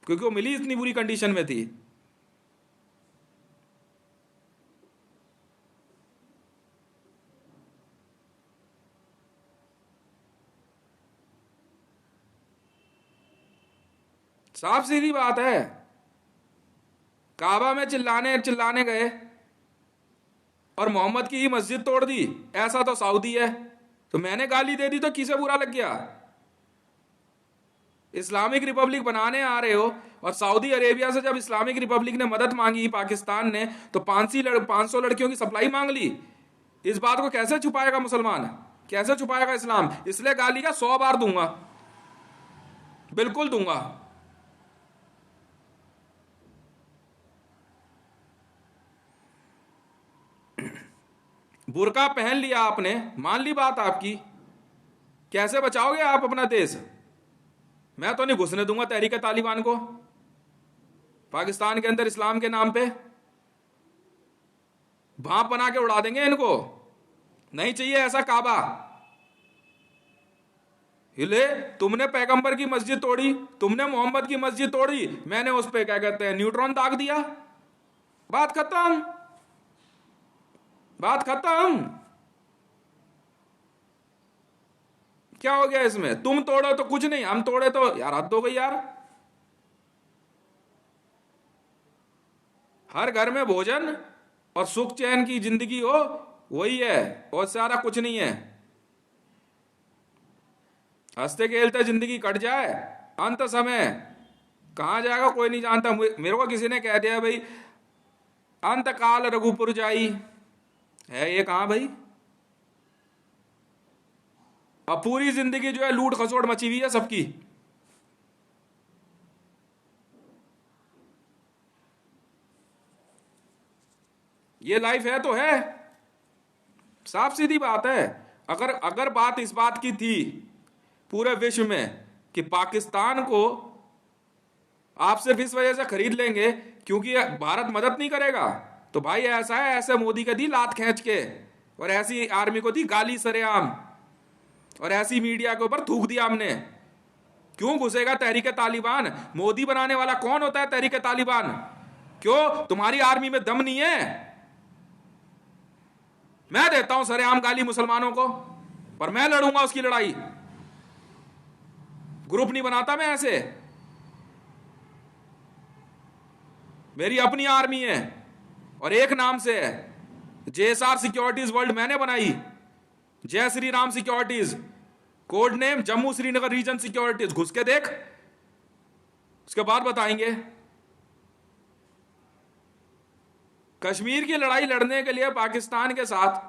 क्योंकि वो मिली इतनी बुरी कंडीशन में थी। साफ सीधी बात है। काबा में चिल्लाने चिल्लाने गए और मोहम्मद की ही मस्जिद तोड़ दी, ऐसा तो सऊदी है, तो मैंने गाली दे दी तो किसे बुरा लग गया? इस्लामिक रिपब्लिक बनाने आ रहे हो, और सऊदी अरेबिया से जब इस्लामिक रिपब्लिक ने मदद मांगी पाकिस्तान ने, तो 500 लड़कियों की सप्लाई मांग ली। इस बात को कैसे छुपाएगा मुसलमान, कैसे छुपाएगा इस्लाम? इसलिए गाली का 100 बार दूंगा, बिल्कुल दूंगा। बुर्का पहन लिया आपने, मान ली बात आपकी, कैसे बचाओगे आप अपना देश? मैं तो नहीं घुसने दूंगा तहरीक तालिबान को पाकिस्तान के अंदर इस्लाम के नाम पे। भाप बना के उड़ा देंगे इनको, नहीं चाहिए ऐसा काबा। हिले, तुमने पैगंबर की मस्जिद तोड़ी, तुमने मोहम्मद की मस्जिद तोड़ी, मैंने उस पे क्या कहते हैं न्यूट्रॉन दाग दिया, बात खत्म, बात खत्म। क्या हो गया इसमें? तुम तोड़ो तो कुछ नहीं, हम तोड़े तो यार हद हो गई यार। हर घर में भोजन और सुख चैन की जिंदगी हो, वही है, और सारा कुछ नहीं है। हंसते खेलते जिंदगी कट जाए, अंत समय कहां जाएगा कोई नहीं जानता। मेरे को किसी ने कह दिया भाई अंत काल रघुपुर जाई, है ये कहां भाई? अब पूरी जिंदगी जो है लूट खसोट मची हुई है सबकी। ये लाइफ है तो है, साफ सीधी बात है। अगर अगर बात इस बात की थी पूरे विश्व में कि पाकिस्तान को आप सिर्फ इस वजह से खरीद लेंगे क्योंकि भारत मदद नहीं करेगा, तो भाई ऐसा है, ऐसे मोदी का दी लात खींच के, और ऐसी आर्मी को दी गाली सरेआम, और ऐसी मीडिया के ऊपर थूक दिया हमने। क्यों घुसेगा तहरीके तालिबान? मोदी बनाने वाला कौन होता है तहरीके तालिबान? क्यों तुम्हारी आर्मी में दम नहीं है? मैं देता हूं सरेआम गाली मुसलमानों को, पर मैं लड़ूंगा उसकी लड़ाई। ग्रुप नहीं बनाता मैं ऐसे, मेरी अपनी आर्मी है और एक नाम से है, जेएसआर सिक्योरिटीज वर्ल्ड मैंने बनाई, Jai Shri Ram securities, code name Jammu Srinagar region securities. घुस के देख, उसके बाद बताएंगे। कश्मीर की लड़ाई लड़ने के लिए पाकिस्तान के साथ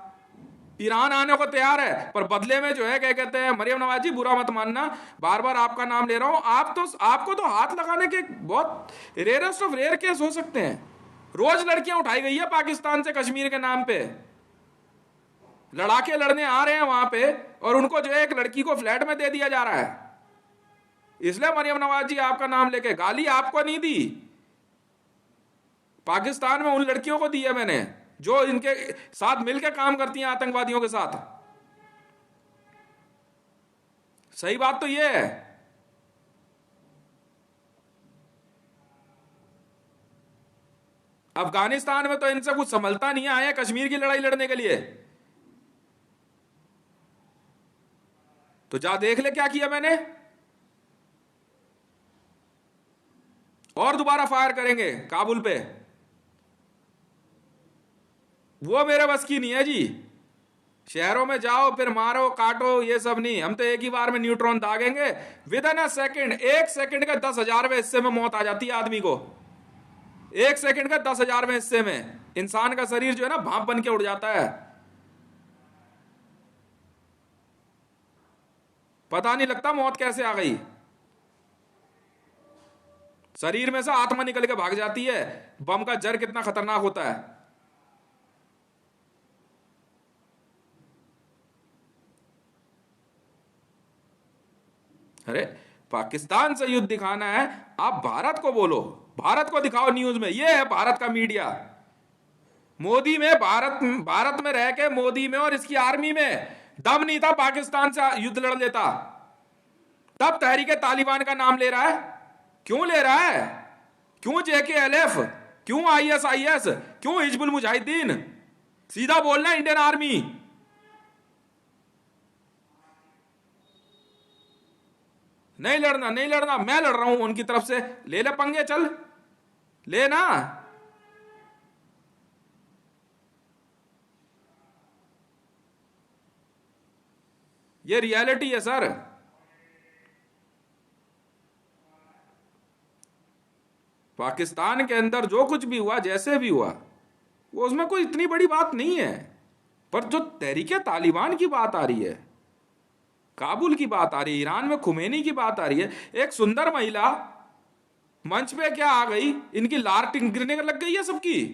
ईरान आने को तैयार है, पर बदले में जो है क्या कहते हैं, मरियम नवाज जी बुरा मत मानना, बार बार आपका नाम ले रहा हूं, आपको तो हाथ लगाने के बहुत रेयरेस्ट ऑफ रेयर केस हो सकते हैं। रोज लड़कियां उठाई गई है पाकिस्तान से कश्मीर के नाम पे, लड़ाके लड़ने आ रहे हैं वहां पे, और उनको जो है एक लड़की को फ्लैट में दे दिया जा रहा है। इसलिए मरियम नवाज जी आपका नाम लेके, गाली आपको नहीं दी, पाकिस्तान में उन लड़कियों को दी है मैंने जो इनके साथ मिलकर काम करती हैं आतंकवादियों के साथ। सही बात तो यह है। अफगानिस्तान में तो इनसे कुछ संभलता नहीं है, आए कश्मीर की लड़ाई लड़ने के लिए। तो जा देख ले क्या किया मैंने, और दोबारा फायर करेंगे काबुल पे। वो मेरे बस की नहीं है जी, शहरों में जाओ फिर मारो काटो, ये सब नहीं। हम तो एक ही बार में न्यूट्रॉन दागेंगे, within a second, 1 second का 10,000वें हिस्से में मौत आ जाती है आदमी को। 1 सेकंड का 10,000वें हिस्से में इंसान का शरीर जो है ना भाप बन के उड़ जाता है, पता नहीं लगता मौत कैसे आ गई। शरीर में से आत्मा निकल के भाग जाती है। बम का जर कितना खतरनाक होता है। अरे पाकिस्तान से युद्ध दिखाना है, आप भारत को बोलो, भारत को दिखाओ न्यूज में। ये है भारत का मीडिया। मोदी में, भारत में रह के मोदी में और इसकी आर्मी में दम नहीं था, पाकिस्तान से युद्ध लड़ लेता। तब तहरीके तालिबान का नाम ले रहा है। क्यों ले रहा है? क्यों JKLF, क्यों ISIS, क्यों हिजबुल मुजाहिदीन? सीधा बोलना इंडियन आर्मी। नहीं लड़ना, नहीं लड़ना, मैं लड़ रहा हूं उनकी तरफ से। ले ले पंगे, चल लेना। ये रियलिटी है सर। पाकिस्तान के अंदर जो कुछ भी हुआ, जैसे भी हुआ, वो उसमें कोई इतनी बड़ी बात नहीं है। पर जो तहरीके तालिबान की बात आ रही है, काबुल की बात आ रही है, ईरान में खुमैनी की बात आ रही है, एक सुंदर महिला मंच पे क्या आ गई, इनकी लार गिरने लग गई है सबकी।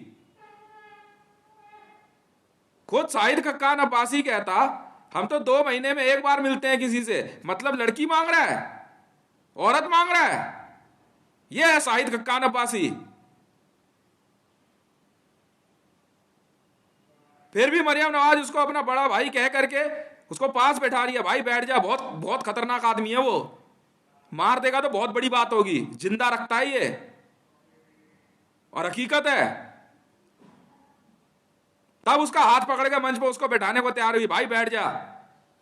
खुद शाहिद खक्कान अब्बासी कहता हम तो 2 महीने में एक बार मिलते हैं किसी से, मतलब लड़की मांग रहा है, औरत मांग रहा है। यह है शाहिद खक्कान अब्बासी। फिर भी मरियम नवाज उसको अपना बड़ा भाई कह करके उसको पास बैठा रही है, भाई बैठ जा, बहुत बहुत खतरनाक आदमी है वो, मार देगा तो बहुत बड़ी बात होगी, जिंदा रखता है ये, और हकीकत है। तब उसका हाथ पकड़ के मंच पे उसको बैठाने को तैयार हुई, भाई बैठ जा,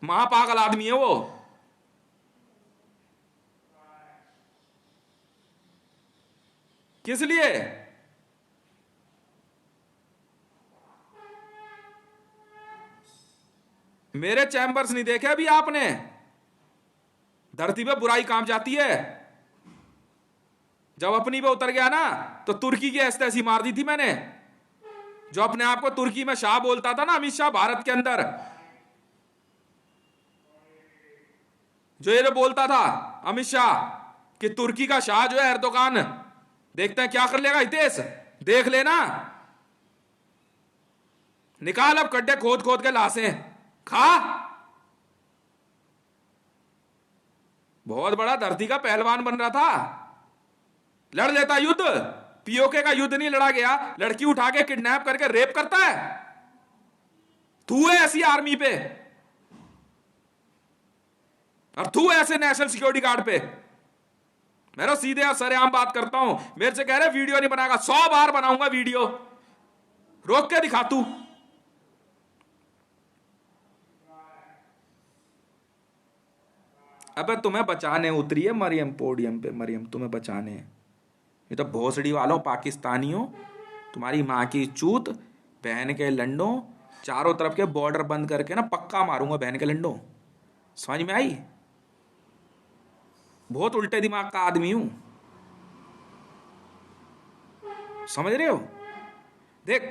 महापागल आदमी है वो। किस लिए? मेरे चैंबर्स नहीं देखे अभी आपने? धरती पे बुराई काम जाती है। जब अपनी पे उतर गया ना, तो तुर्की की ऐसी तैसी मार दी थी मैंने। जो अपने आप को तुर्की में शाह बोलता था ना, अमित शाह भारत के अंदर, जो ये बोलता था अमित शाह कि तुर्की का शाह जो है एर्दोगान, देखते हैं क्या कर लेगा हितेश, देख लेना। निकाल अब गड्ढे खोद खोद के लाशें खा। बहुत बड़ा धरती का पहलवान बन रहा था, लड़ लेता युद्ध। पीओके का युद्ध नहीं लड़ा गया, लड़की उठा के किडनैप करके रेप करता है। तू है ऐसी आर्मी पे, और तू ऐसे नेशनल सिक्योरिटी गार्ड पे। मैं सीधे और सरेआम बात करता हूं। मेरे से कह रहे वीडियो नहीं बनाएगा, 100 बार बनाऊंगा वीडियो, रोक के दिखा तू। अबे तुम्हें बचाने उतरी है मरियम पोडियम पे, मरियम तुम्हें बचाने। ये तो भोसड़ी वालों, पाकिस्तानियों, तुम्हारी माँ की चूत, बहन के लंडों, चारों तरफ के बॉर्डर बंद करके ना पक्का मारूंगा बहन के लंडों। समझ में आई? बहुत उल्टे दिमाग का आदमी हूं, समझ रहे हो? देख,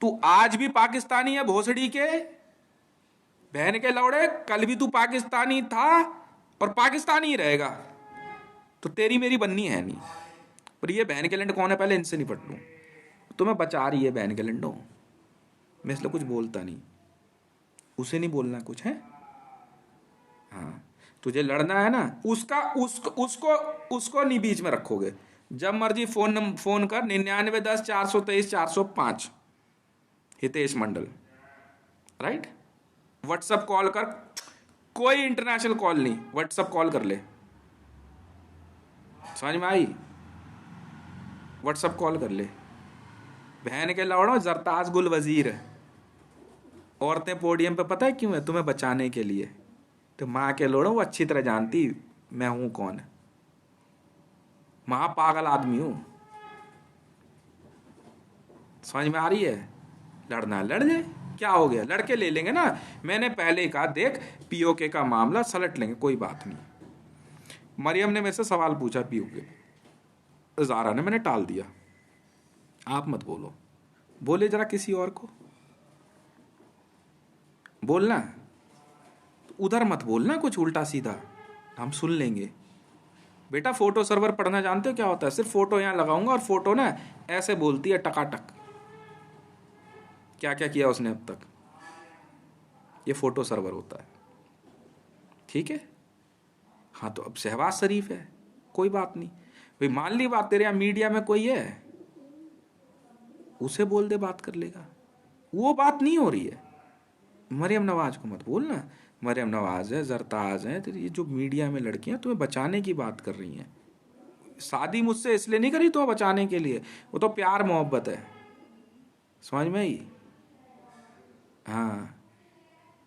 तू आज भी पाकिस्तानी है भोसड़ी के बहन के लौड़े, कल भी तू पाकिस्तानी था और पाकिस्तानी ही रहेगा। तो तेरी मेरी बननी है नहीं। पर ये बहन के लंड कौन है, पहले इनसे निपट लूं। तुम्हें बचा रही है बहन के लंडों, मैं इसलिए कुछ बोलता नहीं। उसे नहीं बोलना कुछ है। हाँ, तुझे लड़ना है ना, उसको नहीं बीच में रखोगे। जब मर्जी फोन कर, 9910 423 405, हितेश मंडल, राइट। व्हाट्सअप कॉल कर, कोई इंटरनेशनल कॉल नहीं, व्हाट्सअप कॉल कर ले। समझ में आई? व्हाट्सअप कॉल कर ले। बहन के लौड़ो जरताज गुल वजीर, औरतें पोडियम पे पता है क्यों है? तुम्हें बचाने के लिए। तो माँ के लोड़ो वो अच्छी तरह जानती मैं हूं कौन, महापागल आदमी हूं। समझ में आ रही है? लड़ना लड़ ले, क्या हो गया, लड़के ले लेंगे ना। मैंने पहले ही कहा, देख पीओके का मामला सलट लेंगे, कोई बात नहीं। मरियम ने मेरे से सवाल पूछा पीओके, ज़ारा ने, मैंने टाल दिया। आप मत बोलो, बोले जरा किसी और को बोलना, उधर मत बोलना कुछ उल्टा सीधा, हम सुन लेंगे। बेटा फोटो सर्वर पढ़ना जानते हो क्या होता है? सिर्फ फोटो यहां लगाऊंगा और फोटो ना ऐसे बोलती है टकाटक, क्या क्या किया उसने अब तक। ये फोटो सर्वर होता है, ठीक है? हाँ, तो अब शहबाज शरीफ है, कोई बात नहीं भाई, मान ली बात, तेरे यहां मीडिया में कोई है, उसे बोल दे, बात कर लेगा। वो बात नहीं हो रही है। मरियम नवाज को मत बोलना, मरियम नवाज है, जरताज है, तो ये जो मीडिया में लड़कियां तुम्हें बचाने की बात कर रही हैं। शादी मुझसे इसलिए नहीं करी तो बचाने के लिए, वो तो प्यार मोहब्बत है। समझ में आई? हाँ,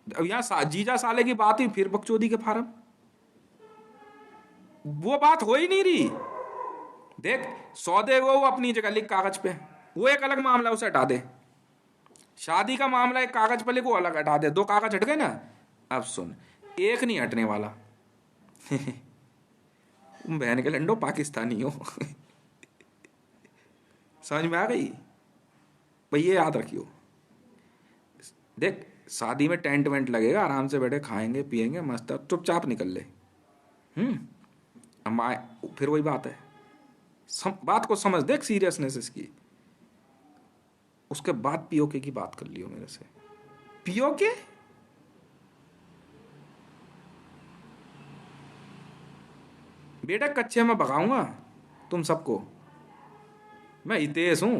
अब यहाँ जीजा साले की बात ही फिर बकचोदी के फार्म, वो बात हो ही नहीं रही। देख, सौदे वो अपनी जगह लिख कागज पे, वो एक अलग मामला, उसे हटा दे। शादी का मामला एक कागज पे लिख, वो अलग हटा दे। 2 कागज हट गए ना। अब सुन, एक नहीं हटने वाला। बहन के लंडो पाकिस्तानी हो। समझ में आ गई भाई? ये याद रखियो। देख, शादी में टेंट वेंट लगेगा, आराम से बैठे खाएंगे पिएंगे मस्त, चुपचाप निकल ले। फिर वही बात है, बात को समझ, देख सीरियसनेस इसकी। उसके बाद पीओके की बात कर लियो मेरे से। पीओके बेटा कच्चे में भगाऊंगा तुम सबको। मैं हितेश हूं,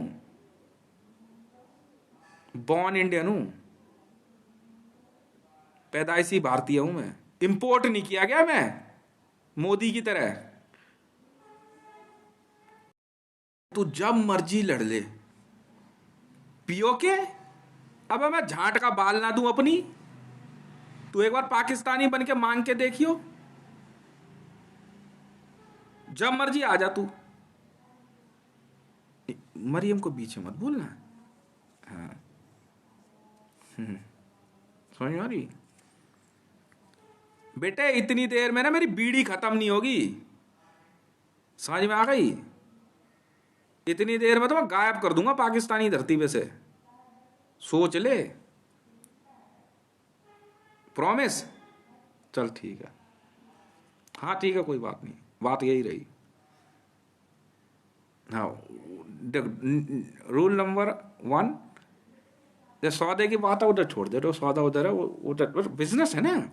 बॉर्न इंडियन हूं। पैदाइशी भारतीय हूं मैं, इंपोर्ट नहीं किया गया मैं मोदी की तरह। तू जब मर्जी लड़ ले, पीओके। अब मैं झांट का बाल ना दूं अपनी, तू एक बार पाकिस्तानी बन के मांग के देखियो, जब मर्जी आ जा तू। मरियम को बीच में मत बोलना। हाँ, समझ में आ रही बेटे? इतनी देर में ना मेरी बीड़ी खत्म नहीं होगी, समझ में आ गई? इतनी देर में तो मैं गायब कर दूंगा पाकिस्तानी धरती पे से, सोच ले। प्रॉमिस? चल ठीक है, हाँ ठीक है, कोई बात नहीं, बात यही रही। हाँ, रूल नंबर 1, जो सौदे की बात है उधर छोड़ दे, तो सौदा उधर है, वो उधर बिजनेस है ना।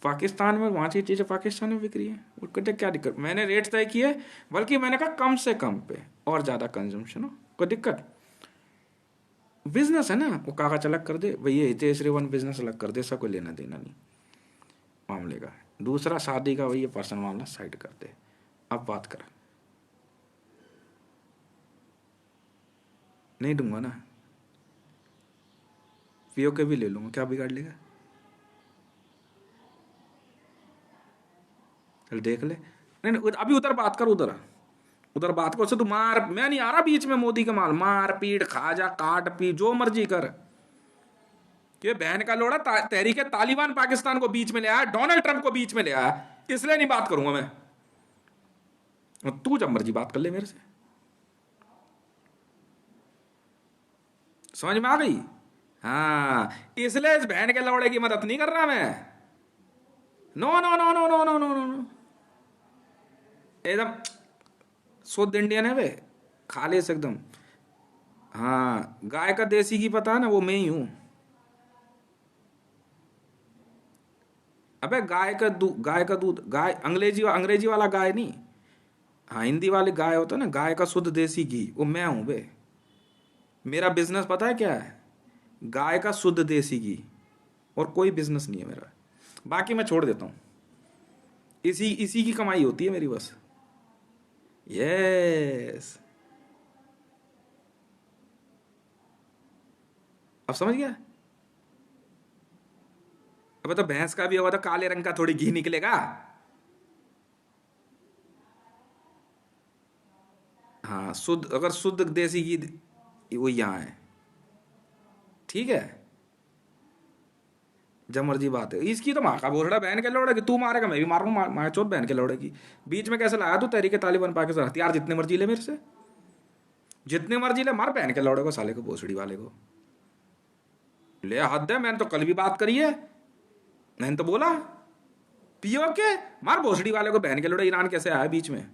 पाकिस्तान में वहाँ की चीज़ें पाकिस्तान में बिक रही है, उसको क्या दिक्कत? मैंने रेट तय किए, बल्कि मैंने कहा कम से कम पे और ज़्यादा कंजम्पशन हो, कोई दिक्कत? बिजनेस है ना, वो कागज अलग कर दे भैया, हितेश रेवन बिजनेस अलग कर दे, सब कोई लेना देना नहीं मामले का। दूसरा शादी का भैया पर्सनल मामला साइड कर दे, अब बात कर। नहीं दूंगा ना, पीओ के भी ले लूंगा, क्या बिगाड़ लेगा? चल देख ले। नहीं अभी उधर बात कर, उधर उधर बात कर उससे। तू मार, मैं नहीं आ रहा बीच में मोदी का माल, मार पीट खा जा, काट पी, जो मर्जी कर। ये बहन का लोड़ा तहरीके तालिबान पाकिस्तान को बीच में ले आया, डोनाल्ड ट्रंप को बीच में ले आया, इसलिए नहीं बात करूंगा मैं। तू जब मर्जी बात कर ले मेरे से, समझ में आ गई? हाँ, इसलिए इस बहन के लौड़े की मदद नहीं कर रहा मैं। No no no no no no no no no, एकदम शुद्ध इंडियन है वे, खालिस एकदम। हाँ, गाय का देसी घी पता है ना, वो मैं ही हूं। अबे गाय का दूध, गाय अंग्रेजी वाला गाय नहीं, हाँ हिंदी वाली गाय होता है ना, गाय का शुद्ध देसी घी, वो मैं हूं बे। मेरा बिजनेस पता है क्या है? गाय का शुद्ध देसी घी, और कोई बिजनेस नहीं है मेरा। बाकी मैं छोड़ देता हूं, इसी इसी की कमाई होती है मेरी बस। यस, अब समझ गया? अब तो भैंस का भी होगा तो काले रंग का थोड़ी घी निकलेगा। हाँ, शुद्ध, अगर शुद्ध देसी घी वो यहाँ है, ठीक है? जब मर्जी बात है इसकी, तो माँ का बोलड़ा बहन के लौड़े की, तू मारेगा मैं भी मारूंगा, माँ चोत बहन के लौड़े की। बीच में कैसे लाया तू तहरीके तालिबान पाकिस्तान? हथियार जितने मर्जी ले मेरे से, जितने मर्जी ले, मार बहन के लौड़े को, साले को, भोसड़ी वाले को ले। हद है, मैंने तो कल भी बात करी है, मैंने तो बोला पियो के मार भोसड़ी वाले को, बहन के लौड़े। ईरान कैसे आया बीच में?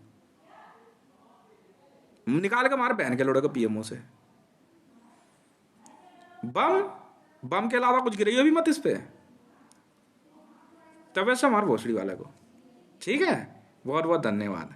निकाल के मार बहन के लौड़े को पीएमओ से। बम बम के अलावा कुछ गिरी भी मत इस पे, तब ऐसा मार भोसड़ी वाले को, ठीक है? बहुत बहुत धन्यवाद।